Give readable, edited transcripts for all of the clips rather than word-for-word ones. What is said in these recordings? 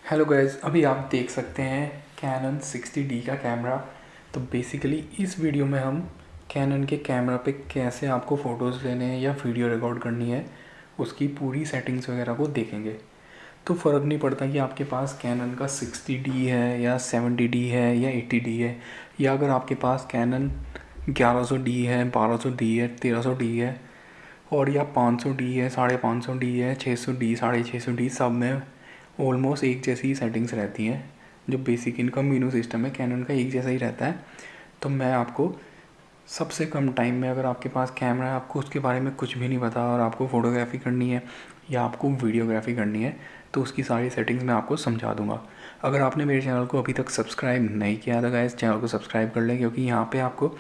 Hello guys, अभी आप देख सकते हैं कैनन 60D का कैमरा। तो बेसिकली इस वीडियो में हम कैनन के कैमरा पे कैसे आपको फ़ोटोज़ लेने हैं या वीडियो रिकॉर्ड करनी है उसकी पूरी सेटिंग्स वगैरह को देखेंगे। तो फ़र्क नहीं पड़ता कि आपके पास कैनन का 60D है या 70D है या 80D है, या अगर आपके पास कैनन 1100D है, 1200D है, 1300D है और या 500D है, 550D है, 600D, 650D, सब में ऑलमोस्ट एक जैसी ही सेटिंग्स रहती हैं। जो बेसिक इनका मेनू सिस्टम है कैनन का एक जैसा ही रहता है। तो मैं आपको सबसे कम टाइम में, अगर आपके पास कैमरा है, आपको उसके बारे में कुछ भी नहीं पता और आपको फ़ोटोग्राफी करनी है या आपको वीडियोग्राफी करनी है, तो उसकी सारी सेटिंग्स मैं आपको समझा दूंगा। अगर आपने मेरे चैनल को अभी तक सब्सक्राइब नहीं किया तो गाइस चैनल को सब्सक्राइब कर लें, क्योंकि यहाँ पे आपको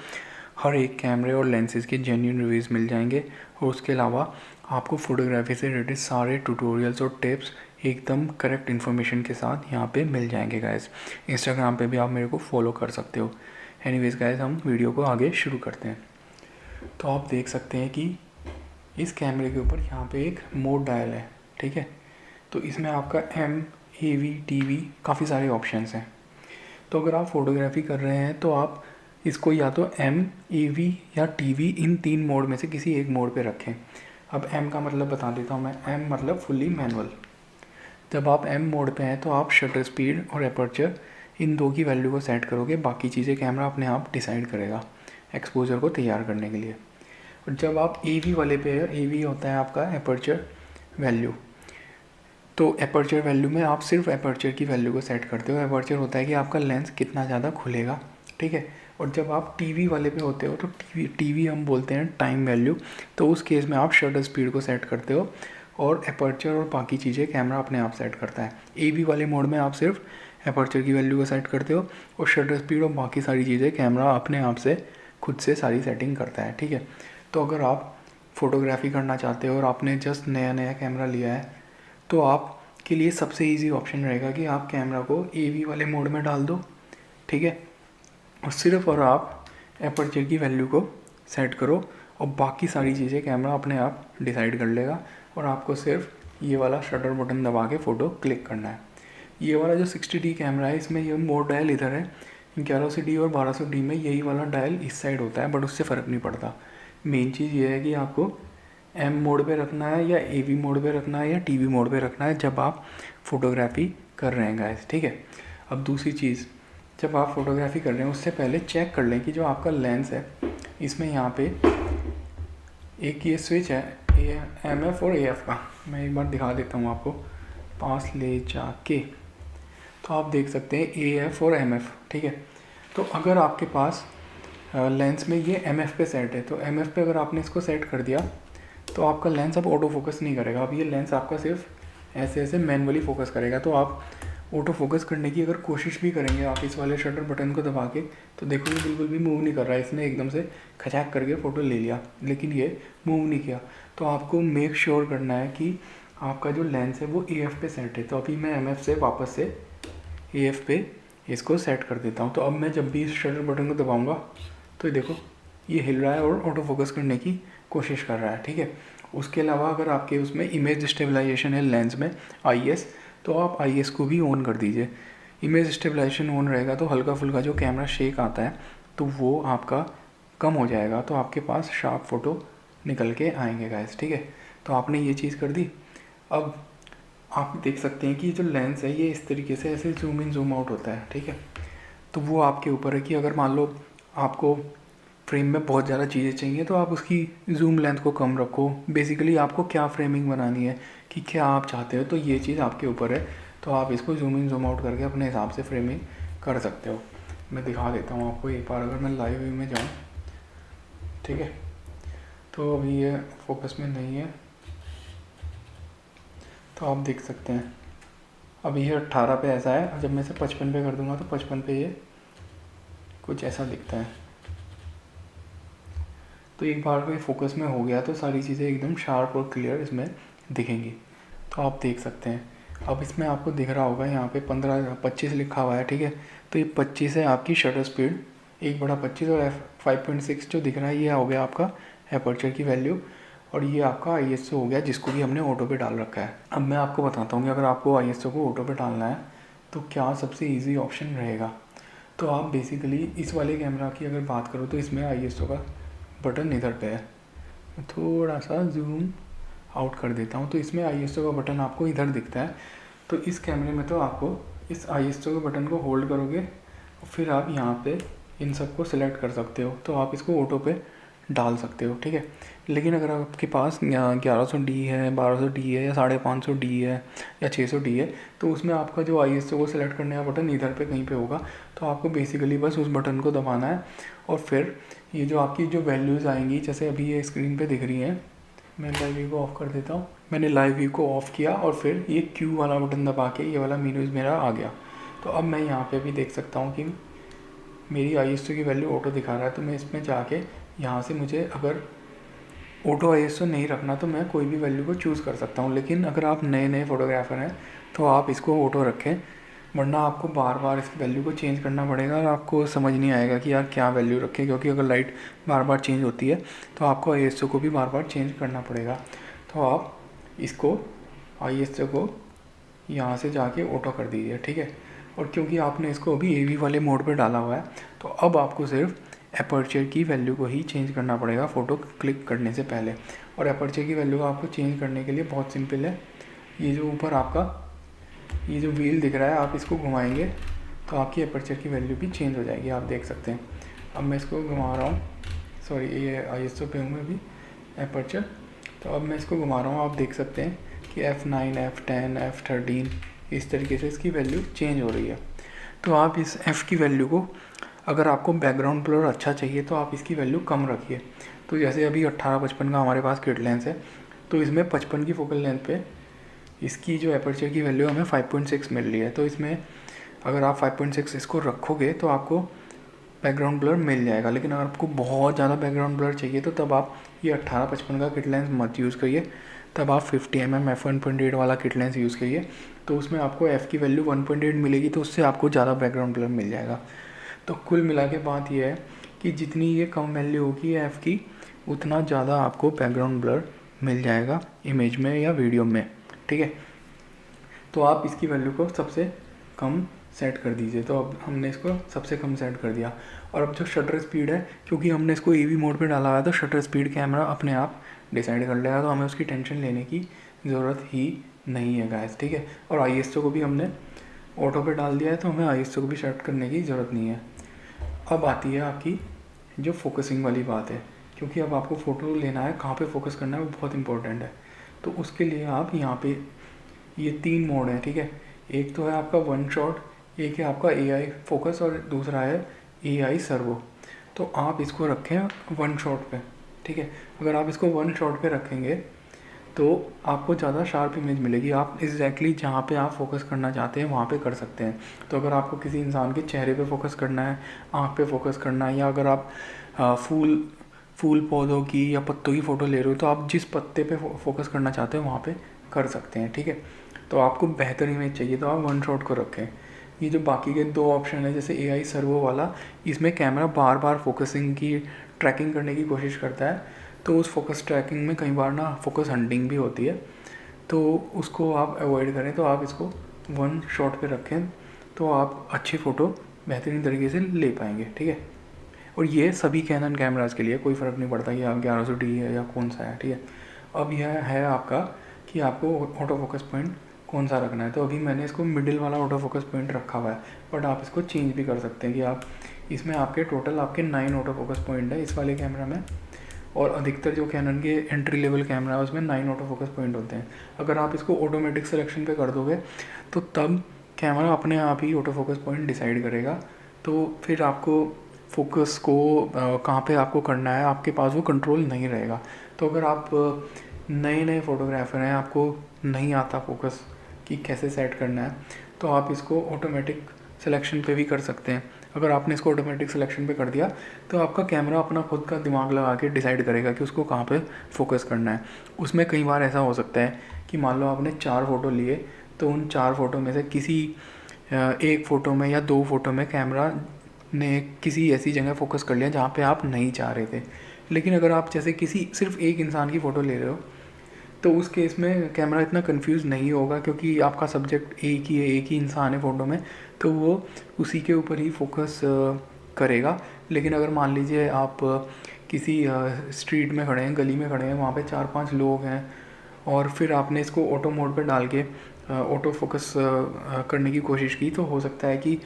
हर एक कैमरे और लेंसेज के जेन्युइन रिव्यूज़ मिल जाएंगे। और उसके अलावा आपको फ़ोटोग्राफी से रिलेटेड सारे ट्यूटोरियल्स और टिप्स एकदम करेक्ट इन्फॉर्मेशन के साथ यहाँ पे मिल जाएंगे गाइस। इंस्टाग्राम पे भी आप मेरे को फॉलो कर सकते हो। एनीवेज गाइस, हम वीडियो को आगे शुरू करते हैं। तो आप देख सकते हैं कि इस कैमरे के ऊपर यहाँ पे एक मोड डायल है, ठीक है। तो इसमें आपका एम, AV, TV काफ़ी सारे ऑप्शंस हैं। तो अगर आप फोटोग्राफी कर रहे हैं तो आप इसको या तो एम, AV या TV इन तीन मोड में से किसी एक मोड पे रखें। अब एम का मतलब बता देता हूँ मैं। एम मतलब फुल्ली मैनुअल। जब आप एम मोड पे हैं तो आप शटर स्पीड और एपर्चर इन दो की वैल्यू को सेट करोगे, बाकी चीज़ें कैमरा अपने आप डिसाइड करेगा एक्सपोजर को तैयार करने के लिए। और जब आप AV वाले पे है, AV होता है आपका एपर्चर वैल्यू। तो एपर्चर वैल्यू में आप सिर्फ एपर्चर की वैल्यू को सेट करते हो। एपर्चर होता है कि आपका लेंस कितना ज़्यादा खुलेगा, ठीक है। और जब आप TV वाले पे होते हो तो TV हम बोलते हैं टाइम वैल्यू। तो उस केस में आप शटर स्पीड को सेट करते हो और एपर्चर और बाकी चीज़ें कैमरा अपने आप सेट करता है। AV वाले मोड में आप सिर्फ एपर्चर की वैल्यू को सेट करते हो और शटर स्पीड और बाकी सारी चीज़ें कैमरा अपने आप से खुद से सारी सेटिंग करता है, ठीक है। तो अगर आप फोटोग्राफी करना चाहते हो और आपने जस्ट नया नया कैमरा लिया है तो आपके लिए सबसे इजी ऑप्शन रहेगा कि आप कैमरा को AV वाले मोड में डाल दो, ठीक है। और सिर्फ और आप एपर्चर की वैल्यू को सेट करो और बाकी सारी चीज़ें कैमरा अपने आप डिसाइड कर लेगा और आपको सिर्फ ये वाला शटर बटन दबा के फ़ोटो क्लिक करना है। ये वाला जो 60D कैमरा है, इसमें ये मोड डायल इधर है। 1100D और 1200D में यही वाला डायल इस साइड होता है, बट उससे फ़र्क नहीं पड़ता। मेन चीज़ ये है कि आपको एम मोड पे रखना है या AV मोड पे रखना है या TV मोड पे रखना है जब आप फोटोग्राफी कर रहे हैं गाइस, ठीक है। अब दूसरी चीज़, जब आप फोटोग्राफी कर रहे हैं उससे पहले चेक कर लें कि जो आपका लेंस है इसमें यहाँ पे एक ये स्विच है MF और AF का। मैं एक बार दिखा देता हूँ आपको पास ले जाके। तो आप देख सकते हैं AF और MF, ठीक है। तो अगर आपके पास लेंस में ये MF पे सेट है तो MF पे अगर आपने इसको सेट कर दिया तो आपका लेंस अब ऑटो फोकस नहीं करेगा। अब ये लेंस आपका सिर्फ ऐसे ऐसे मैनुअली फोकस करेगा। तो आप ऑटो फोकस करने की अगर कोशिश भी करेंगे आप इस वाले शटर बटन को दबा के, तो देखोगे बिल्कुल भी मूव नहीं कर रहा है। इसने एकदम से खचाक करके फ़ोटो ले लिया लेकिन ये मूव नहीं किया। तो आपको मेक श्योर करना है कि आपका जो लेंस है वो AF पे सेट है। तो अभी मैं MF से वापस से AF पे इसको सेट कर देता हूँ। तो अब मैं जब भी इस शटर बटन को दबाऊँगा तो देखो ये हिल रहा है और ऑटो फोकस करने की कोशिश कर रहा है, ठीक है। उसके अलावा अगर आपके उसमें इमेज स्टेबलाइजेशन है लेंस में IS, तो आप IS को भी ऑन कर दीजिए। इमेज स्टेबलाइजेशन ऑन रहेगा तो हल्का फुल्का जो कैमरा शेक आता है तो वो आपका कम हो जाएगा, तो आपके पास शार्प फ़ोटो निकल के आएंगे गाइस, ठीक है। तो आपने ये चीज़ कर दी। अब आप देख सकते हैं कि जो लेंस है ये इस तरीके से ऐसे जूम इन जूम आउट होता है, ठीक है। तो वो आपके ऊपर है कि अगर मान लो आपको फ्रेम में बहुत ज़्यादा चीज़ें चाहिए तो आप उसकी जूम लेंथ को कम रखो। बेसिकली आपको क्या फ्रेमिंग बनानी है, कि क्या आप चाहते हो, तो ये चीज़ आपके ऊपर है। तो आप इसको जूम इन जूम आउट करके अपने हिसाब से फ्रेमिंग कर सकते हो। मैं दिखा देता हूँ आपको एक बार, अगर मैं लाइव व्यू में जाऊँ, ठीक है। तो अभी ये फोकस में नहीं है तो आप देख सकते हैं अभी ये 18 पे ऐसा है। जब मैं इसे 55 पे कर दूंगा तो 55 पे ये कुछ ऐसा दिखता है। तो एक बार को ये फोकस में हो गया तो सारी चीज़ें एकदम शार्प और क्लियर इसमें दिखेंगी। तो आप देख सकते हैं अब इसमें आपको दिख रहा होगा यहाँ पे 25 लिखा हुआ है, ठीक है। तो ये 25 है आपकी शटर स्पीड, 1/25, और F5.6 जो दिख रहा है ये हो गया आपका एपर्चर की वैल्यू। और ये आपका ISO हो गया जिसको कि हमने ऑटो पे डाल रखा है। अब मैं आपको बताता हूँ कि अगर आपको ISO को ऑटो पे डालना है तो क्या सबसे ईजी ऑप्शन रहेगा। तो आप बेसिकली इस वाले कैमरा की अगर बात करो तो इसमें ISO का बटन इधर पे है। मैं थोड़ा सा जूम आउट कर देता हूँ तो इसमें ISO का बटन आपको इधर दिखता है। तो इस कैमरे में तो आपको इस ISO के बटन को होल्ड करोगे और फिर आप यहाँ पे इन सबको सिलेक्ट कर सकते हो, तो आप इसको ऑटो पे डाल सकते हो, ठीक है। लेकिन अगर आपके पास 1100D है, 1200D है या 550D है या 600D है तो उसमें आपका जो ISO को सिलेक्ट करने का बटन इधर पे कहीं पे होगा। तो आपको बेसिकली बस उस बटन को दबाना है और फिर ये जो आपकी जो वैल्यूज़ आएंगी, जैसे अभी ये स्क्रीन पे दिख रही हैं, मैं लाइव व्यू को ऑफ़ कर देता हूँ। मैंने लाइव व्यू को ऑफ़ किया और फिर ये Q वाला बटन दबा के ये वाला मेन्यूज़ मेरा आ गया। तो अब मैं यहाँ पे भी देख सकता हूँ कि मेरी ISO की वैल्यू ऑटो दिखा रहा है। तो मैं इसमें जाके यहाँ से मुझे अगर ऑटो ISO नहीं रखना तो मैं कोई भी वैल्यू को चूज़ कर सकता हूँ। लेकिन अगर आप नए फ़ोटोग्राफ़र हैं तो आप इसको ऑटो रखें, वरना आपको बार बार इस वैल्यू को चेंज करना पड़ेगा और आपको समझ नहीं आएगा कि यार क्या वैल्यू रखें, क्योंकि अगर लाइट बार बार चेंज होती है तो आपको ISO को भी बार बार चेंज करना पड़ेगा। तो आप इसको ISO को यहाँ से जाके ऑटो कर दीजिए, ठीक है। और क्योंकि आपने इसको अभी AV वाले मोड पे डाला हुआ है तो अब आपको सिर्फ एपर्चर की वैल्यू को ही चेंज करना पड़ेगा फ़ोटो क्लिक करने से पहले। और एपर्चर की वैल्यू को आपको चेंज करने के लिए बहुत सिंपल है। ये जो ऊपर आपका ये जो व्हील दिख रहा है, आप इसको घुमाएंगे तो आपकी एपर्चर की वैल्यू भी चेंज हो जाएगी, आप देख सकते हैं। अब मैं इसको घुमा रहा हूँ, सॉरी ये ISO पे हूँ मैं अभी एपर्चर। तो अब मैं इसको घुमा रहा हूँ, आप देख सकते हैं कि F9, F10, F13 इस तरीके से इसकी वैल्यू चेंज हो रही है। तो आप इस F की वैल्यू को, अगर आपको बैकग्राउंड ब्लर अच्छा चाहिए तो आप इसकी वैल्यू कम रखिए। तो जैसे अभी 18-55 का हमारे पास किट लेंस है तो इसमें 55 की फोकल लेंथ पे इसकी जो एपर्चर की वैल्यू हमें 5.6 मिल रही है। तो इसमें अगर आप 5.6 इसको रखोगे तो आपको बैकग्राउंड ब्लर मिल जाएगा। लेकिन अगर आपको बहुत ज़्यादा बैकग्राउंड ब्लर चाहिए तो तब आप ये 18-55 का किट लेंस मत यूज़ करिए, तब आप 50mm f1.8 वाला किट लेंस यूज़ करिए। तो उसमें आपको F की वैल्यू 1.8 मिलेगी, तो उससे आपको ज़्यादा बैकग्राउंड ब्लर मिल जाएगा। तो कुल मिला के बात यह है कि जितनी ये कम वैल्यू होगी F की, उतना ज़्यादा आपको बैकग्राउंड ब्लर मिल जाएगा इमेज में या वीडियो में, ठीक है। तो आप इसकी वैल्यू को सबसे कम सेट कर दीजिए। तो अब हमने इसको सबसे कम सेट कर दिया। और अब जो शटर स्पीड है, क्योंकि हमने इसको AV मोड पे डाला हुआ है तो शटर स्पीड कैमरा अपने आप डिसाइड कर लेगा, तो हमें उसकी टेंशन लेने की ज़रूरत ही नहीं है गाइस, ठीक है। और ISO को भी हमने ऑटो पे डाल दिया है तो हमें ISO को भी सेट करने की ज़रूरत नहीं है। अब आती है आपकी जो फोकसिंग वाली बात है, क्योंकि अब आपको फ़ोटो लेना है, कहाँ पे फोकस करना है वो बहुत इंपॉर्टेंट है। तो उसके लिए आप यहाँ पे ये 3 मोड हैं, ठीक है। एक तो है आपका वन शॉट, एक है आपका AI फोकस और दूसरा है AI सर्वो। तो आप इसको रखें वन शॉट पे, ठीक है। अगर आप इसको वन शॉट पे रखेंगे तो आपको ज़्यादा शार्प इमेज मिलेगी। आप एग्जैक्टली जहाँ पे आप फोकस करना चाहते हैं वहाँ पे कर सकते हैं। तो अगर आपको किसी इंसान के चेहरे पे फोकस करना है, आँख पे फोकस करना है, या अगर आप फूल पौधों की या पत्तों की फ़ोटो ले रहे हो तो आप जिस पत्ते पे फोकस करना चाहते हो वहाँ पे कर सकते हैं, ठीक है। तो आपको बेहतर इमेज चाहिए तो आप वन शॉट को रखें। ये जो बाकी के 2 ऑप्शन है, जैसे AI सर्वो वाला, इसमें कैमरा बार बार फोकसिंग की ट्रैकिंग करने की कोशिश करता है, तो उस फोकस ट्रैकिंग में कई बार ना फोकस हंटिंग भी होती है, तो उसको आप अवॉइड करें। तो आप इसको वन शॉट पे रखें तो आप अच्छी फ़ोटो बेहतरीन तरीके से ले पाएंगे, ठीक है। और ये सभी कैनन कैमराज़ के लिए, कोई फ़र्क नहीं पड़ता कि आप 1100D है या कौन सा है, ठीक है। अब यह है आपका कि आपको ऑटो फोकस पॉइंट कौन सा रखना है। तो अभी मैंने इसको मिडिल वाला ऑटो फोकस पॉइंट रखा हुआ है, बट आप इसको चेंज भी कर सकते हैं कि आप इसमें आपके टोटल आपके 9 ऑटो फोकस पॉइंट है इस वाले कैमरा में। और अधिकतर जो कैनन के एंट्री लेवल कैमरा है उसमें 9 ऑटो फोकस पॉइंट होते हैं। अगर आप इसको ऑटोमेटिक सिलेक्शन पे कर दोगे तो तब कैमरा अपने आप ही ऑटो फोकस पॉइंट डिसाइड करेगा। तो फिर आपको फोकस को कहाँ पे आपको करना है, आपके पास वो कंट्रोल नहीं रहेगा। तो अगर आप नए फ़ोटोग्राफ़र हैं, आपको नहीं आता फोकस कि कैसे सेट करना है, तो आप इसको ऑटोमेटिक सिलेक्शन पे भी कर सकते हैं। अगर आपने इसको ऑटोमेटिक सिलेक्शन पे कर दिया तो आपका कैमरा अपना खुद का दिमाग लगा के डिसाइड करेगा कि उसको कहाँ पे फोकस करना है। उसमें कई बार ऐसा हो सकता है कि मान लो आपने 4 फ़ोटो लिए, तो उन 4 फ़ोटो में से किसी एक फ़ोटो में या 2 फ़ोटो में कैमरा ने किसी ऐसी जगह फोकस कर लिया जहाँ पे आप नहीं चाह रहे थे। लेकिन अगर आप जैसे किसी सिर्फ एक इंसान की फ़ोटो ले रहे हो तो उस केस में कैमरा इतना कंफ्यूज नहीं होगा, क्योंकि आपका सब्जेक्ट एक ही है, एक ही इंसान है फ़ोटो में, तो वो उसी के ऊपर ही फोकस करेगा। लेकिन अगर मान लीजिए आप किसी स्ट्रीट में खड़े हैं, गली में खड़े हैं, वहाँ पे 4-5 लोग हैं और फिर आपने इसको ऑटो मोड पे डाल के ऑटो फोकस करने की कोशिश की, तो हो सकता है कि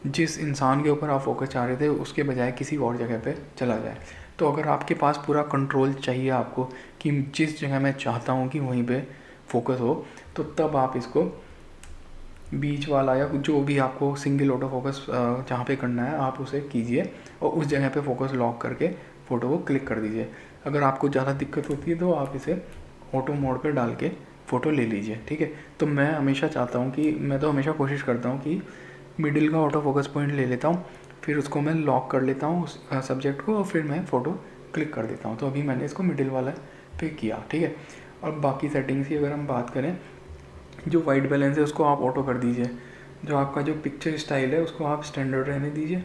जिस इंसान के ऊपर आप फोकस चाह रहे थे उसके बजाय किसी और जगह पे चला जाए। तो अगर आपके पास पूरा कंट्रोल चाहिए आपको कि जिस जगह मैं चाहता हूँ कि वहीं पे फोकस हो, तो तब आप इसको बीच वाला या जो भी आपको सिंगल ऑटो फोकस जहाँ पे करना है आप उसे कीजिए और उस जगह पे फोकस लॉक करके फ़ोटो को क्लिक कर दीजिए। अगर आपको ज़्यादा दिक्कत होती है तो आप इसे ऑटो मोड पे डाल के फ़ोटो ले लीजिए, ठीक है। तो मैं हमेशा चाहता हूँ कि मैं तो हमेशा कोशिश करता हूँ कि मिडिल का ऑटो फोकस पॉइंट ले लेता हूँ, फिर उसको मैं लॉक कर लेता हूँ उस सब्जेक्ट को और फिर मैं फ़ोटो क्लिक कर देता हूँ। तो अभी मैंने इसको मिडिल वाला पे किया, ठीक है। और बाकी सेटिंग्स की अगर हम बात करें, जो वाइट बैलेंस है उसको आप ऑटो कर दीजिए, जो आपका जो पिक्चर स्टाइल है उसको आप स्टैंडर्ड रहने दीजिए,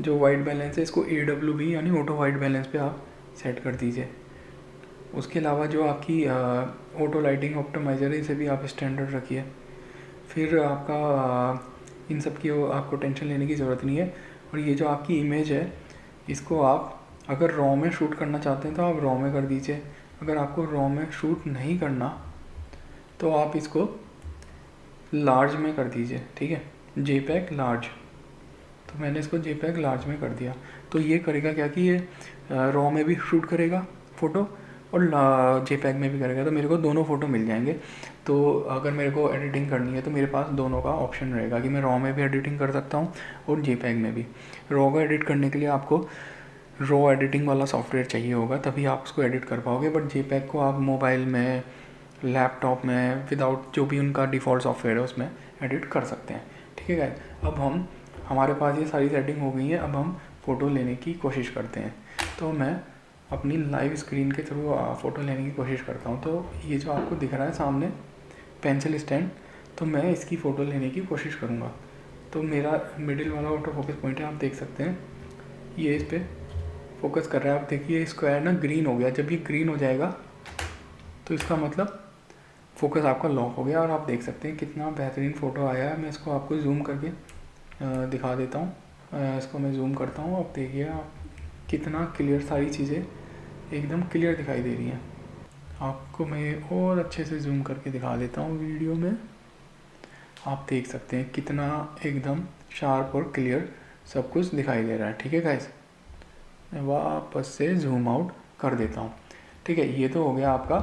जो वाइट बैलेंस है इसको AWB यानी ऑटो वाइट बैलेंस पे आप सेट कर दीजिए। उसके अलावा जो आपकी ऑटो लाइटिंग ऑप्टिमाइज़र है इसे भी आप स्टैंडर्ड रखिए। फिर आपका इन सब की आपको टेंशन लेने की ज़रूरत नहीं है। और ये जो आपकी इमेज है इसको आप अगर रॉ में शूट करना चाहते हैं तो आप रॉ में कर दीजिए, अगर आपको रॉ में शूट नहीं करना तो आप इसको लार्ज में कर दीजिए, ठीक है, JPEG लार्ज। तो मैंने इसको JPEG लार्ज में कर दिया। तो ये करेगा क्या कि ये रॉ में भी शूट करेगा फ़ोटो और JPEG में भी करेगा, तो मेरे को दोनों फ़ोटो मिल जाएंगे। तो अगर मेरे को एडिटिंग करनी है तो मेरे पास दोनों का ऑप्शन रहेगा कि मैं रॉ में भी एडिटिंग कर सकता हूँ और JPEG में भी। रॉ को एडिट करने के लिए आपको रॉ एडिटिंग वाला सॉफ्टवेयर चाहिए होगा, तभी आप उसको एडिट कर पाओगे। बट JPEG को आप मोबाइल में, लैपटॉप में विदाउट जो भी उनका डिफ़ॉल्ट सॉफ्टवेयर है उसमें एडिट कर सकते हैं, ठीक है गाइस। अब हमारे पास ये सारी सेटिंग हो गई है, अब हम फ़ोटो लेने की कोशिश करते हैं। तो मैं अपनी लाइव स्क्रीन के थ्रू फ़ोटो लेने की कोशिश करता हूँ। तो ये जो आपको दिख रहा है सामने पेंसिल स्टैंड, तो मैं इसकी फ़ोटो लेने की कोशिश करूँगा। तो मेरा मिडिल वाला ऑटो फोकस पॉइंट है, आप देख सकते हैं ये इस पर फोकस कर रहा है। आप देखिए स्क्वायर ना ग्रीन हो गया, जब ये ग्रीन हो जाएगा तो इसका मतलब फोकस आपका लॉक हो गया। और आप देख सकते हैं कितना बेहतरीन फ़ोटो आया है। मैं इसको आपको जूम करके दिखा देता हूँ। इसको मैं जूम करता हूँ, आप देखिए आप कितना क्लियर सारी चीज़ें एकदम क्लियर दिखाई दे रही हैं। आपको मैं और अच्छे से जूम करके दिखा देता हूँ वीडियो में। आप देख सकते हैं कितना एकदम शार्प और क्लियर सब कुछ दिखाई दे रहा है, ठीक है गाइस। मैं वापस से जूम आउट कर देता हूँ, ठीक है। ये तो हो गया आपका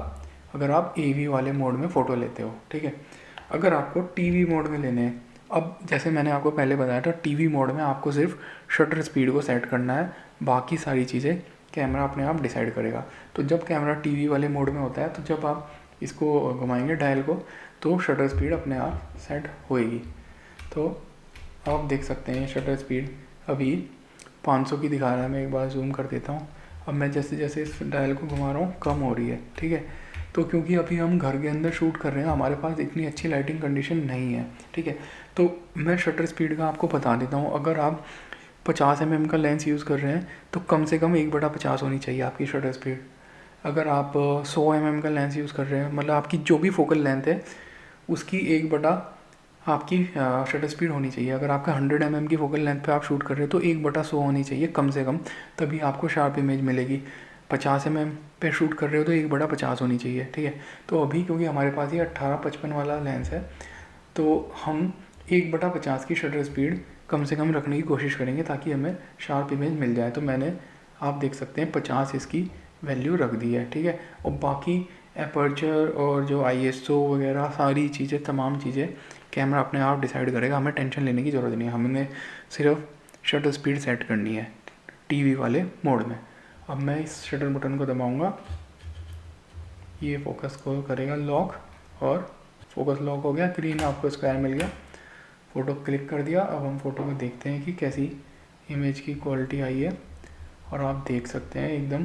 अगर आप AV वाले मोड में फ़ोटो लेते हो, ठीक है। अगर आपको TV मोड में लेने हैं, अब जैसे मैंने आपको पहले बताया था TV मोड में आपको सिर्फ शटर स्पीड को सेट करना है, बाकी सारी चीज़ें कैमरा अपने आप डिसाइड करेगा। तो जब कैमरा TV वाले मोड में होता है तो जब आप इसको घुमाएंगे डायल को तो शटर स्पीड अपने आप सेट होएगी। तो आप देख सकते हैं शटर स्पीड अभी 500 की दिखा रहा है। मैं एक बार जूम कर देता हूँ। अब मैं जैसे जैसे इस डायल को घुमा रहा हूँ कम हो रही है, ठीक है। तो क्योंकि अभी हम घर के अंदर शूट कर रहे हैं, हमारे पास इतनी अच्छी लाइटिंग कंडीशन नहीं है, ठीक है। तो मैं शटर स्पीड का आपको बता देता हूँ। अगर आप 50 mm का लेंस यूज़ कर रहे हैं तो कम से कम 1/50 होनी चाहिए आपकी शटर स्पीड। अगर आप 100 mm का लेंस यूज़ कर रहे हैं, मतलब आपकी जो भी फोकल लेंथ है उसकी 1/, आपकी शटर स्पीड होनी चाहिए। अगर आपका 100 mm की फोकल लेंथ पे आप शूट कर रहे हैं तो 1/100 होनी चाहिए कम से कम, तभी आपको शार्प इमेज मिलेगी। 50 mm पे शूट कर रहे हो तो 1/50 होनी चाहिए, ठीक है। तो अभी क्योंकि हमारे पास ये 18-55 वाला लेंस है तो हम 1/50 की शटर स्पीड कम से कम रखने की कोशिश करेंगे ताकि हमें शार्प इमेज मिल जाए। तो मैंने आप देख सकते हैं 50 इसकी वैल्यू रख दी है, ठीक है। और बाकी एपर्चर और जो ISO वगैरह सारी चीज़ें, तमाम चीज़ें कैमरा अपने आप डिसाइड करेगा, हमें टेंशन लेने की ज़रूरत नहीं है। हमने सिर्फ शटर स्पीड सेट करनी है TV वाले मोड में। अब मैं इस शटर बटन को दबाऊंगा, ये फोकस को करेगा लॉक और फोकस लॉक हो गया, ग्रीन आपको स्क्वायर मिल गया, फ़ोटो क्लिक कर दिया। अब हम फ़ोटो को देखते हैं कि कैसी इमेज की क्वालिटी आई है। और आप देख सकते हैं एकदम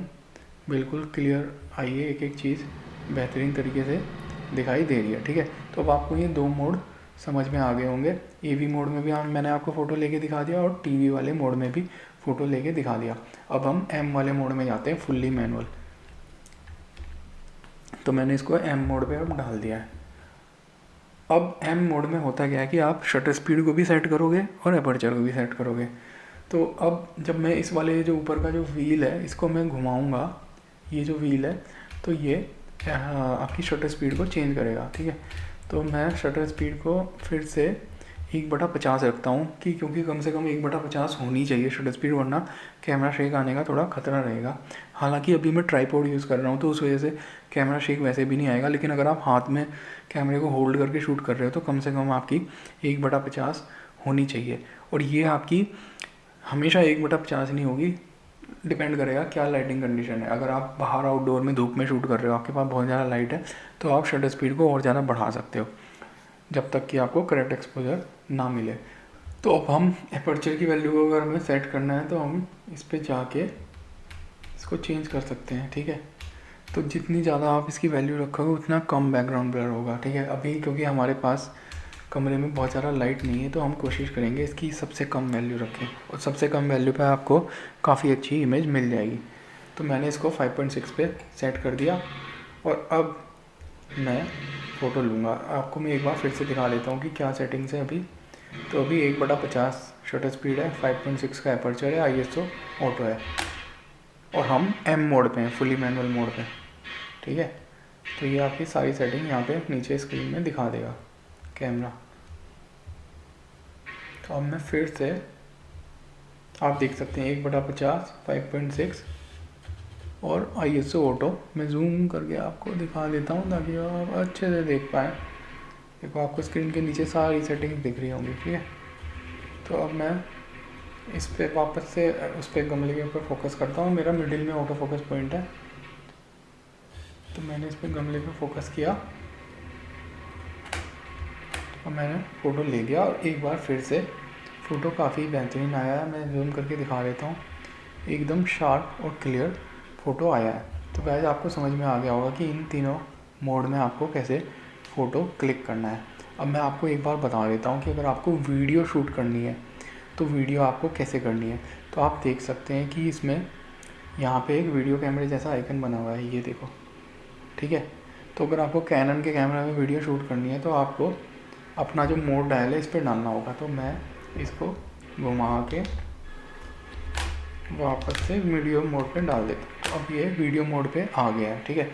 बिल्कुल क्लियर आई है, एक एक चीज़ बेहतरीन तरीके से दिखाई दे रही है, ठीक है। तो अब आपको ये 2 मोड समझ में आ गए होंगे। AV मोड में भी मैंने आपको फ़ोटो लेके दिखा दिया और TV वाले मोड में भी फ़ोटो लेके दिखा दिया। अब हम एम वाले मोड में जाते हैं, फुल्ली मैनुअल। तो मैंने इसको एम मोड पे अब डाल दिया है। अब एम मोड में होता क्या है कि आप शटर स्पीड को भी सेट करोगे और एपर्चर को भी सेट करोगे। तो अब जब मैं इस वाले जो ऊपर का जो व्हील है इसको मैं घुमाऊंगा, ये जो व्हील है तो ये आपकी शटर स्पीड को चेंज करेगा, ठीक है। तो मैं शटर स्पीड को फिर से 1/50 रखता हूँ कि क्योंकि कम से कम 1/50 होनी चाहिए शटर स्पीड, वरना कैमरा शेक आने का थोड़ा खतरा रहेगा। हालांकि अभी मैं ट्राईपॉड यूज़ कर रहा हूँ तो उस वजह से कैमरा शेक वैसे भी नहीं आएगा, लेकिन अगर आप हाथ में कैमरे को होल्ड करके शूट कर रहे हो तो कम से कम आपकी 1/50 होनी चाहिए। और ये आपकी हमेशा 1/50 नहीं होगी, डिपेंड करेगा क्या लाइटिंग कंडीशन है। अगर आप बाहर आउटडोर में धूप में शूट कर रहे हो, आपके पास बहुत ज़्यादा लाइट है, तो आप शटर स्पीड को और ज़्यादा बढ़ा सकते हो जब तक कि आपको करेक्ट एक्सपोजर ना मिले। तो अब हम एपर्चर की वैल्यू को अगर हमें सेट करना है तो हम इस पर जाके इसको चेंज कर सकते हैं, ठीक है। तो जितनी ज़्यादा आप इसकी वैल्यू रखोगे उतना कम बैकग्राउंड ब्लर होगा, ठीक है। अभी क्योंकि हमारे पास कमरे में बहुत ज़्यादा लाइट नहीं है तो हम कोशिश करेंगे इसकी सबसे कम वैल्यू रखें, और सबसे कम वैल्यू पे आपको काफ़ी अच्छी इमेज मिल जाएगी। तो मैंने इसको 5.6 पे सेट कर दिया और अब मैं फ़ोटो लूँगा। आपको मैं एक बार फिर से दिखा देता हूँ कि क्या सेटिंग्स है अभी। तो अभी 1/50 शटर स्पीड है, 5.6 का एपर्चर है, ISO ऑटो है, और हम एम मोड पे हैं, फुली मैनुअल मोड पे, ठीक है। तो ये आपकी सारी सेटिंग यहाँ पे नीचे स्क्रीन में दिखा देगा कैमरा। तो अब मैं फिर से, आप देख सकते हैं 1/50, 5.6 और ISO ऑटो। मैं जूम करके आपको दिखा देता हूँ ताकि आप अच्छे से देख पाएँ। देखो आपको स्क्रीन के नीचे सारी सेटिंग्स दिख रही होंगी, ठीक है। तो अब मैं इस पे वापस से उस पर गमले के ऊपर फोकस करता हूँ। मेरा मिडिल में ऑटो फोकस पॉइंट है, तो मैंने इस पर गमले पे फोकस किया और मैंने फ़ोटो ले लिया। और एक बार फिर से फ़ोटो काफ़ी बेहतरीन आया है, मैं जूम करके दिखा देता हूँ। एकदम शार्प और क्लियर फ़ोटो आया है। तो गाइस आपको समझ में आ गया होगा कि इन तीनों मोड में आपको कैसे फ़ोटो क्लिक करना है। अब मैं आपको एक बार बता देता हूँ कि अगर आपको वीडियो शूट करनी है तो वीडियो आपको कैसे करनी है। तो आप देख सकते हैं कि इसमें यहाँ पे एक वीडियो कैमरे जैसा आइकन बना हुआ है, ये देखो, ठीक है। तो अगर आपको कैनन के कैमरा में वीडियो शूट करनी है तो आपको अपना जो मोड डायल है इस पर डालना होगा। तो मैं इसको घुमा के वापस से वीडियो मोड पे डाल देता हूँ। तो अब ये वीडियो मोड पे आ गया है, ठीक है।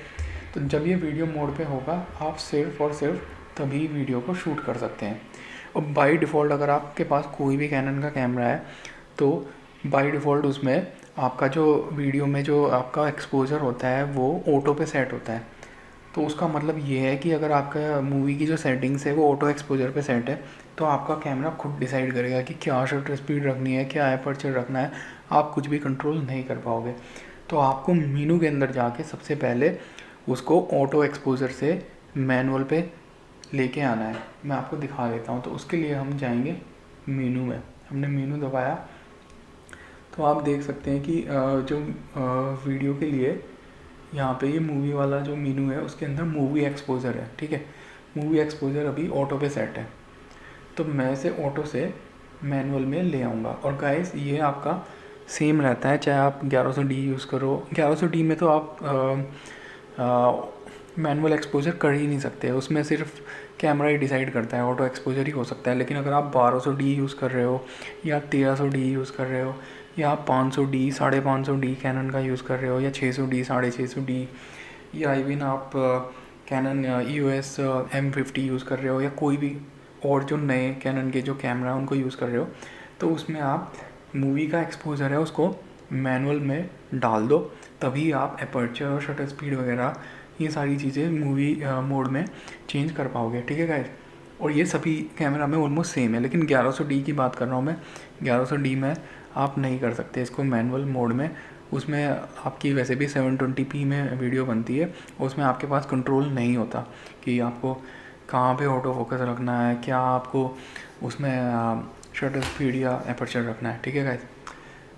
तो जब ये वीडियो मोड पे होगा आप सिर्फ और सिर्फ तभी वीडियो को शूट कर सकते हैं। और बाय डिफ़ॉल्ट अगर आपके पास कोई भी कैनन का कैमरा है तो बाय डिफ़ॉल्ट उसमें आपका जो वीडियो में जो आपका एक्सपोजर होता है वो ऑटो पे सेट होता है। तो उसका मतलब ये है कि अगर आपका मूवी की जो सेटिंग्स है वो ऑटो एक्सपोजर पे सेट है तो आपका कैमरा खुद डिसाइड करेगा कि क्या शटर स्पीड रखनी है, क्या एपर्चर रखना है। आप कुछ भी कंट्रोल नहीं कर पाओगे। तो आपको मीनू के अंदर जाके सबसे पहले उसको ऑटो एक्सपोजर से मैनुअल पे लेके आना है। मैं आपको दिखा देता हूँ। तो उसके लिए हम जाएंगे मीनू में। हमने मीनू दबाया तो आप देख सकते हैं कि जो वीडियो के लिए यहाँ पे ये मूवी वाला जो मीनू है उसके अंदर मूवी एक्सपोजर है, ठीक है। मूवी एक्सपोजर अभी ऑटो पे सेट है, तो मैं इसे ऑटो से मैनुअल में ले आऊँगा। और गाइस ये आपका सेम रहता है चाहे आप 1100D यूज़ करो। 1100D में तो आप मैनुअल एक्सपोजर कर ही नहीं सकते, उसमें सिर्फ कैमरा ही डिसाइड करता है, ऑटो एक्सपोजर ही हो सकता है। लेकिन अगर आप 1200D यूज़ कर रहे हो या 1300D यूज़ कर रहे हो या आप 500D 550D कैनन का यूज़ कर रहे हो या 600D 650D या इवन आप कैनन EOS M50 यूज़ कर रहे हो या कोई भी और जो नए कैनन के जो कैमरा उनको यूज़ कर रहे हो, तो उसमें आप मूवी का एक्सपोजर है उसको मैनुअल में डाल दो, तभी आप एपर्चर और शटर स्पीड वगैरह ये सारी चीज़ें मूवी मोड में चेंज कर पाओगे, ठीक है गाइस। और ये सभी कैमरा में ऑलमोस्ट सेम है, लेकिन 1100D की बात कर रहा हूँ मैं। 1100D में आप नहीं कर सकते इसको मैनुअल मोड में, उसमें आपकी वैसे भी 720p में वीडियो बनती है, उसमें आपके पास कंट्रोल नहीं होता कि आपको कहाँ पे ऑटो फोकस रखना है, क्या आपको उसमें शटर स्पीड या एपर्चर रखना है, ठीक है गाइस।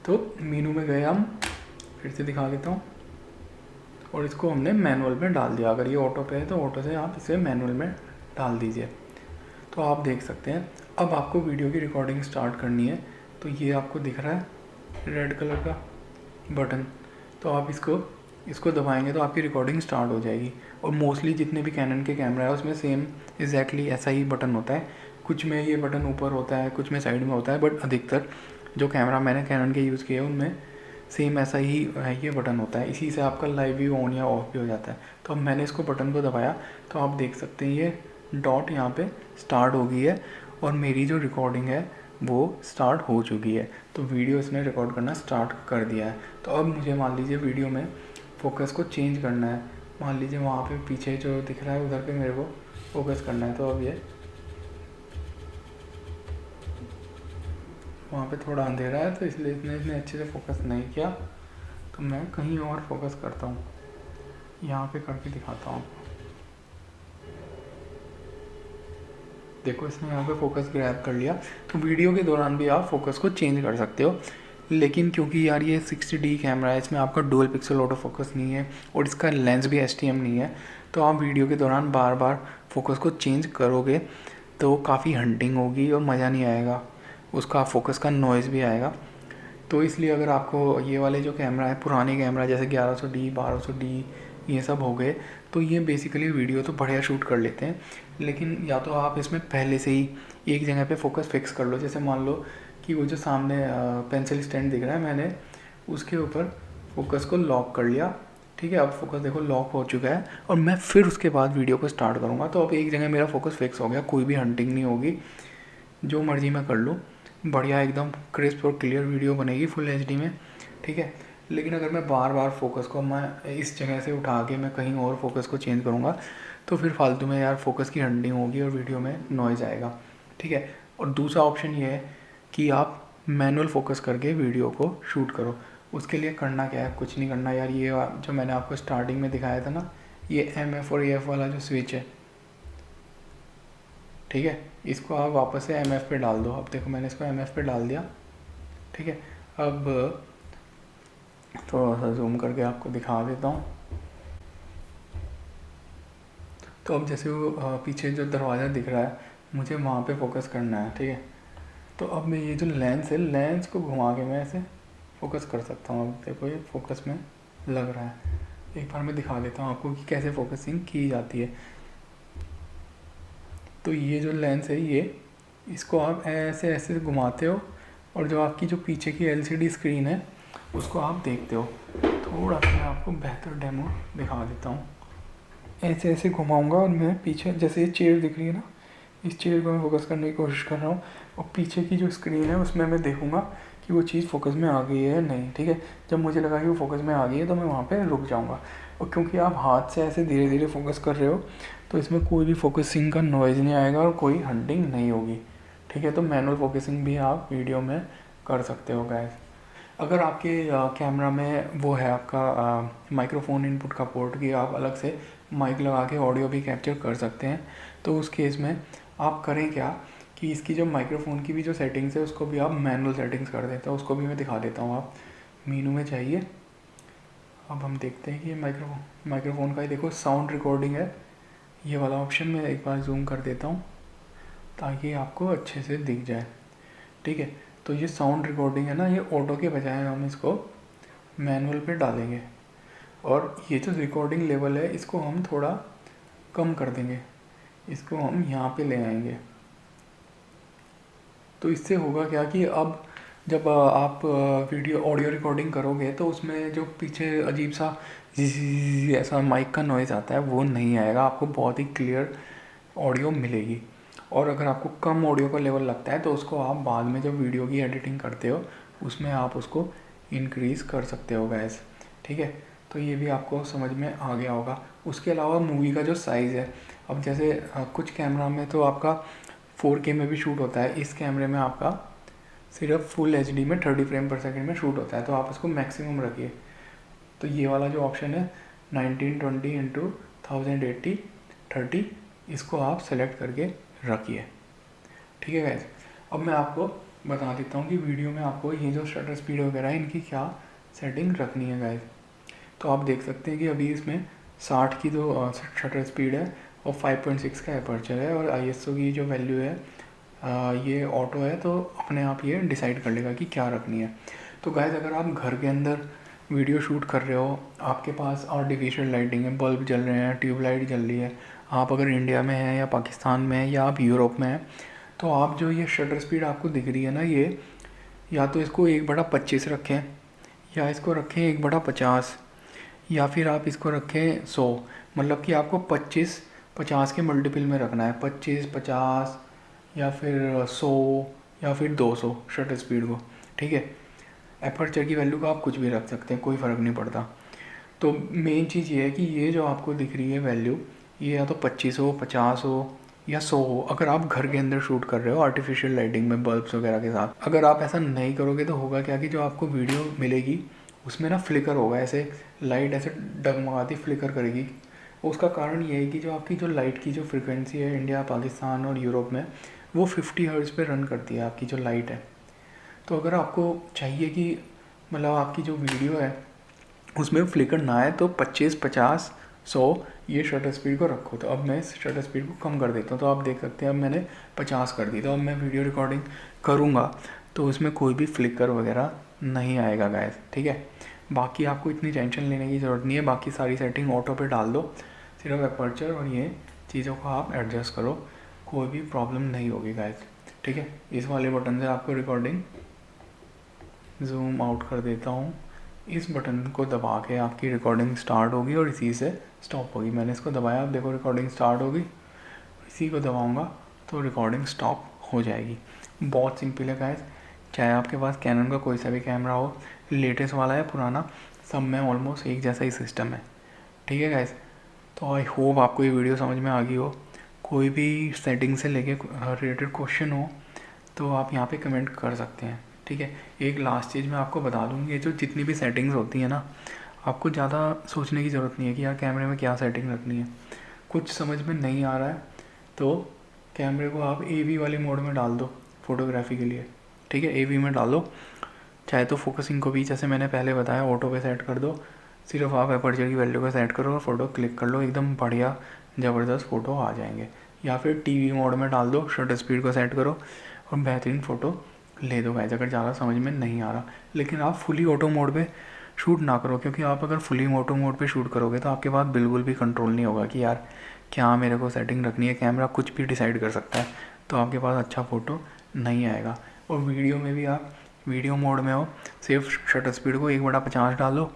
तो मीनू में गए हम, फिर से दिखा देता हूँ, और इसको हमने मैनुअल में डाल दिया। अगर ये ऑटो पे है तो ऑटो से आप इसे मैनुअल में डाल दीजिए। तो आप देख सकते हैं अब आपको वीडियो की रिकॉर्डिंग स्टार्ट करनी है। तो ये आपको दिख रहा है रेड कलर का बटन, तो आप इसको दबाएंगे तो आपकी रिकॉर्डिंग स्टार्ट हो जाएगी। और मोस्टली जितने भी कैनन के कैमरा है उसमें सेम एग्जैक्टली ऐसा ही बटन होता है। कुछ में ये बटन ऊपर होता है, कुछ में साइड में होता है, बट अधिकतर जो कैमरा मैंने कैनन के यूज़ किए हैं उनमें सेम ऐसा ही है, ये बटन होता है। इसी से आपका लाइव व्यू ऑन या ऑफ भी हो जाता है। तो अब मैंने इसको बटन को दबाया तो आप देख सकते हैं ये डॉट यहाँ पे स्टार्ट हो गई है और मेरी जो रिकॉर्डिंग है वो स्टार्ट हो चुकी है। तो वीडियो इसने रिकॉर्ड करना स्टार्ट कर दिया है। तो अब मुझे मान लीजिए वीडियो में फोकस को चेंज करना है। मान लीजिए वहाँ पे पीछे जो दिख रहा है उधर पे मेरे को फोकस करना है। तो अब ये वहाँ पे थोड़ा अंधेरा है तो इसलिए इसने अच्छे से फोकस नहीं किया। तो मैं कहीं और फोकस करता हूँ, यहाँ पे करके दिखाता हूँ आपको। देखो इसने यहाँ पे फोकस ग्रैब कर लिया। तो वीडियो के दौरान भी आप फोकस को चेंज कर सकते हो, लेकिन क्योंकि यार ये 60D कैमरा है, इसमें आपका डुअल पिक्सल ऑटो फोकस नहीं है और इसका लेंस भी STM नहीं है। तो आप वीडियो के दौरान बार बार फोकस को चेंज करोगे तो काफ़ी हंटिंग होगी और मज़ा नहीं आएगा, उसका फोकस का नॉइज़ भी आएगा। तो इसलिए अगर आपको ये वाले जो कैमरा है, पुराने कैमरा जैसे 1100D 1200D ये सब हो गए, तो ये बेसिकली वीडियो तो बढ़िया शूट कर लेते हैं। लेकिन या तो आप इसमें पहले से ही एक जगह पे फोकस फिक्स कर लो। जैसे मान लो कि वो जो सामने पेंसिल स्टैंड दिख रहा है, मैंने उसके ऊपर फोकस को लॉक कर लिया। ठीक है, अब फोकस देखो लॉक हो चुका है और मैं फिर उसके बाद वीडियो को स्टार्ट करूँगा। तो अब एक जगह मेरा फोकस फिक्स हो गया, कोई भी हंटिंग नहीं होगी, जो मर्जी मैं कर लूँ, बढ़िया एकदम क्रिस्प और क्लियर वीडियो बनेगी फुल HD में। ठीक है, लेकिन अगर मैं बार बार फोकस को मैं इस जगह से उठा के मैं कहीं और फोकस को चेंज करूँगा तो फिर फालतू में यार फोकस की हंटिंग होगी और वीडियो में नॉइज़ आएगा। ठीक है, और दूसरा ऑप्शन ये है कि आप मैनुअल फोकस करके वीडियो को शूट करो। उसके लिए करना क्या है, कुछ नहीं करना यार। ये जो मैंने आपको स्टार्टिंग में दिखाया था ना, ये MF और EF वाला जो स्विच है, ठीक है, इसको आप वापस से MF पे डाल दो। अब देखो मैंने इसको MF पे डाल दिया। ठीक है, अब थोड़ा सा जूम करके आपको दिखा देता हूँ। तो अब जैसे वो पीछे जो दरवाज़ा दिख रहा है, मुझे वहाँ पे फोकस करना है। ठीक है, तो अब मैं ये जो लेंस है, लेंस को घुमा के मैं ऐसे फोकस कर सकता हूँ। अब देखो ये फोकस में लग रहा है। एक बार मैं दिखा देता हूँ आपको कि कैसे फोकसिंग की जाती है। तो ये जो लेंस है, ये इसको आप ऐसे ऐसे घुमाते हो और जो आपकी जो पीछे की LCD स्क्रीन है उसको आप देखते हो। थोड़ा सा मैं आपको बेहतर डेमो दिखा देता हूँ। ऐसे ऐसे घुमाऊंगा और मैं पीछे, जैसे ये चेयर दिख रही है ना, इस चेयर को मैं फोकस करने की कोशिश कर रहा हूँ और पीछे की जो स्क्रीन है उसमें मैं देखूंगा कि वो चीज़ फोकस में आ गई है या नहीं। ठीक है, जब मुझे लगा कि वो फोकस में आ गई है तो मैं वहाँ पे रुक जाऊँगा। और क्योंकि आप हाथ से ऐसे धीरे धीरे फोकस कर रहे हो तो इसमें कोई भी फोकसिंग का नॉइज़ नहीं आएगा और कोई हंटिंग नहीं होगी। ठीक है, तो मैनुअल फोकसिंग भी आप वीडियो में कर सकते हो गाइस। अगर आपके कैमरा में वो है आपका माइक्रोफोन इनपुट का पोर्ट, कि आप अलग से माइक लगा के ऑडियो भी कैप्चर कर सकते हैं, तो उस केस में आप करें क्या कि इसकी जो माइक्रोफोन की भी जो सेटिंग्स है उसको भी आप मैनुअल सेटिंग्स कर देते हैं। उसको भी मैं दिखा देता हूँ। आप मीनू में चाहिए, अब हम देखते हैं कि ये माइक्रोफोन का ही देखो साउंड रिकॉर्डिंग है, ये वाला ऑप्शन मैं एक बार जूम कर देता हूँ ताकि आपको अच्छे से दिख जाए। ठीक है, तो ये साउंड रिकॉर्डिंग है ना, ये ऑटो के बजाय हम इसको मैनुअल पे डालेंगे और ये जो रिकॉर्डिंग लेवल है इसको हम थोड़ा कम कर देंगे, इसको हम यहाँ पे ले आएंगे। तो इससे होगा क्या कि अब जब आप वीडियो ऑडियो रिकॉर्डिंग करोगे तो उसमें जो पीछे अजीब सा ऐसा माइक का नॉइज़ आता है वो नहीं आएगा, आपको बहुत ही क्लियर ऑडियो मिलेगी। और अगर आपको कम ऑडियो का लेवल लगता है तो उसको आप बाद में जब वीडियो की एडिटिंग करते हो उसमें आप उसको इंक्रीज़ कर सकते हो गैस। ठीक है, तो ये भी आपको समझ में आ गया होगा। उसके अलावा मूवी का जो साइज़ है, अब जैसे कुछ कैमरा में तो आपका 4K में भी शूट होता है, इस कैमरे में आपका सिर्फ फुल HD में 30 फ्रेम पर सेकेंड में शूट होता है, तो आप इसको मैक्सिमम रखिए। तो ये वाला जो ऑप्शन है 1920x1080 30, इसको आप सेलेक्ट करके रखिए। ठीक है गाइस, अब मैं आपको बता देता हूँ कि वीडियो में आपको ये जो शटर स्पीड वगैरह है इनकी क्या सेटिंग रखनी है गाइस। तो आप देख सकते हैं कि अभी इसमें 60 की जो शटर स्पीड है और 5.6 का एपर्चर है और ISO की जो वैल्यू है ये ऑटो है, तो अपने आप ये डिसाइड कर लेगा कि क्या रखनी है। तो गाइस अगर आप घर के अंदर वीडियो शूट कर रहे हो, आपके पास आर्टिफिशियल लाइटिंग है, बल्ब जल रहे हैं, ट्यूबलाइट जल रही है, आप अगर इंडिया में हैं या पाकिस्तान में हैं या आप यूरोप में हैं, तो आप जो ये शटर स्पीड आपको दिख रही है ना, ये या तो इसको 1/25 रखें, या इसको रखें 1/50, या फिर आप इसको रखें 100। मतलब कि आपको 25-50 के मल्टीपल में रखना है, 25-50 या फिर 100 या फिर 200 शटर स्पीड को, ठीक है। एपर्चर की वैल्यू को आप कुछ भी रख सकते हैं, कोई फ़र्क नहीं पड़ता। तो मेन चीज़ ये है कि ये जो आपको दिख रही है वैल्यू, ये या तो 25 हो, 50 हो या 100 हो, अगर आप घर के अंदर शूट कर रहे हो आर्टिफिशियल लाइटिंग में बल्ब्स वगैरह के साथ। अगर आप ऐसा नहीं करोगे तो होगा क्या कि जो आपको वीडियो मिलेगी उसमें ना फ्लिकर होगा, ऐसे लाइट ऐसे डगमगाती फ्लिकर करेगी। उसका कारण ये है कि जो आपकी जो लाइट की जो फ्रिक्वेंसी है इंडिया, पाकिस्तान और यूरोप में, वो 50 हर्ट्ज पे रन करती है आपकी जो लाइट है। तो अगर आपको चाहिए कि मतलब आपकी जो वीडियो है उसमें फ्लिकर ना आए, तो 25, 50, 100 ये शटर स्पीड को रखो। तो अब मैं इस शटर स्पीड को कम कर देता हूँ। तो आप देख सकते हैं अब मैंने 50 कर दी। तो अब मैं वीडियो रिकॉर्डिंग करूँगा तो उसमें कोई भी फ्लिकर वगैरह नहीं आएगा गाइस, ठीक है। बाकी आपको इतनी टेंशन लेने की ज़रूरत नहीं है, बाकी सारी सेटिंग ऑटो पे डाल दो, सिर्फ अपर्चर और ये चीज़ों को आप एडजस्ट करो, कोई भी प्रॉब्लम नहीं होगी गाइस, ठीक है। इस वाले बटन से आपको रिकॉर्डिंग जूम आउट कर देता हूँ, इस बटन को दबा के आपकी रिकॉर्डिंग स्टार्ट होगी और इसी से स्टॉप होगी। मैंने इसको दबाया, आप देखो रिकॉर्डिंग स्टार्ट होगी, इसी को दबाऊंगा तो रिकॉर्डिंग स्टॉप हो जाएगी। बहुत सिंपल है गाइस, चाहे आपके पास कैनन का कोई सा भी कैमरा हो, लेटेस्ट वाला या पुराना, सब में ऑलमोस्ट एक जैसा ही सिस्टम है, ठीक है गाइस। तो आई होप आपको ये वीडियो समझ में आ गई हो। कोई भी सेटिंग से लेके रिलेटेड क्वेश्चन हो तो आप यहाँ पे कमेंट कर सकते हैं, ठीक है। एक लास्ट चीज़ मैं आपको बता दूँ, ये जो जितनी भी सेटिंग्स होती हैं ना, आपको ज़्यादा सोचने की ज़रूरत नहीं है कि यार कैमरे में क्या सेटिंग रखनी है। कुछ समझ में नहीं आ रहा है तो कैमरे को आप AV वाले मोड में डाल दो फोटोग्राफी के लिए, ठीक है। AV में डालो, चाहे तो फोकसिंग को भी जैसे मैंने पहले बताया ऑटो पे सेट कर दो, सिर्फ आप एपर्चर की वैल्यू को सेट करो और फ़ोटो क्लिक कर लो, एकदम बढ़िया ज़बरदस्त फ़ोटो आ जाएंगे। या फिर TV मोड में डाल दो, शटर स्पीड को सेट करो और बेहतरीन फ़ोटो ले दो गाइस, अगर ज़्यादा समझ में नहीं आ रहा। लेकिन आप फुली ऑटो मोड पे शूट ना करो, क्योंकि आप अगर फुली ऑटो मोड पे शूट करोगे तो आपके पास बिल्कुल भी कंट्रोल नहीं होगा कि यार क्या मेरे को सेटिंग रखनी है, कैमरा कुछ भी डिसाइड कर सकता है, तो आपके पास अच्छा फ़ोटो नहीं आएगा। और वीडियो में भी आप वीडियो मोड में हो, सिर्फ शटर स्पीड को 1/50 डालो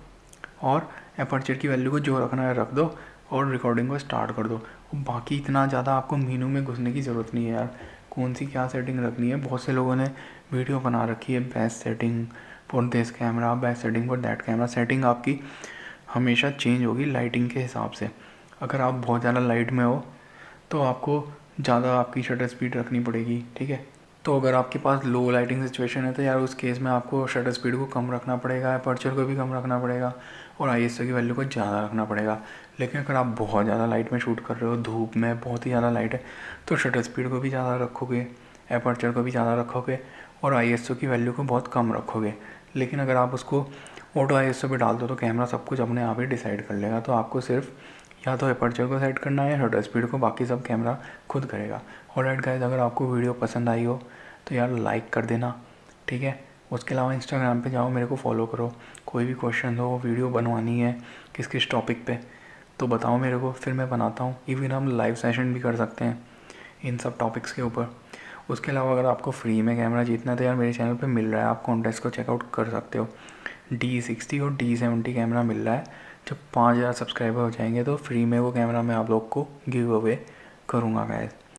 और एपर्चर की वैल्यू को जो रखना है रख दो और रिकॉर्डिंग को स्टार्ट कर दो। और बाकी इतना ज़्यादा आपको मीनू में घुसने की ज़रूरत नहीं है यार, कौन सी क्या सेटिंग रखनी है। बहुत से लोगों ने वीडियो बना रखी है, best setting for this camera, best setting for that camera. Setting आपकी हमेशा चेंज होगी लाइटिंग के हिसाब से। अगर आप बहुत ज़्यादा लाइट में हो तो आपको ज़्यादा आपकी शटर स्पीड रखनी पड़ेगी, ठीक है। तो अगर आपके पास लो लाइटिंग सिचुएशन है तो यार उस केस में आपको शटर स्पीड को कम रखना पड़ेगा, अपर्चर को भी कम रखना पड़ेगा और ISO की वैल्यू को ज़्यादा रखना पड़ेगा। लेकिन अगर आप बहुत ज़्यादा लाइट में शूट कर रहे हो, धूप में बहुत ही ज़्यादा लाइट है, तो शटर स्पीड को भी ज़्यादा रखोगे, अपर्चर को भी ज़्यादा रखोगे और ISO की वैल्यू को बहुत कम रखोगे। लेकिन अगर आप उसको ऑटो ISO पे डाल दो तो कैमरा सब कुछ अपने आप ही डिसाइड कर लेगा। तो आपको सिर्फ या तो अपर्चर को सेट करना है, शटर स्पीड को, बाकी सब कैमरा खुद करेगा। ऑलराइट गाइस, अगर आपको वीडियो पसंद आई हो तो यार लाइक कर देना, ठीक है। उसके अलावा इंस्टाग्राम पे जाओ, मेरे को फॉलो करो। कोई भी क्वेश्चन हो, वीडियो बनवानी है किस किस टॉपिक पे, तो बताओ मेरे को, फिर मैं बनाता हूँ। इवन हम लाइव सेशन भी कर सकते हैं इन सब टॉपिक्स के ऊपर। उसके अलावा अगर आपको फ्री में कैमरा जीतना है तो यार मेरे चैनल पे मिल रहा है, आप कॉन्टेस्ट को चेकआउट कर सकते हो। D60 और D70 कैमरा मिल रहा है। जब 5000 सब्सक्राइबर हो जाएंगे तो फ्री में वो कैमरा मैं आप लोग को गिव अवे करूँगा गाइस।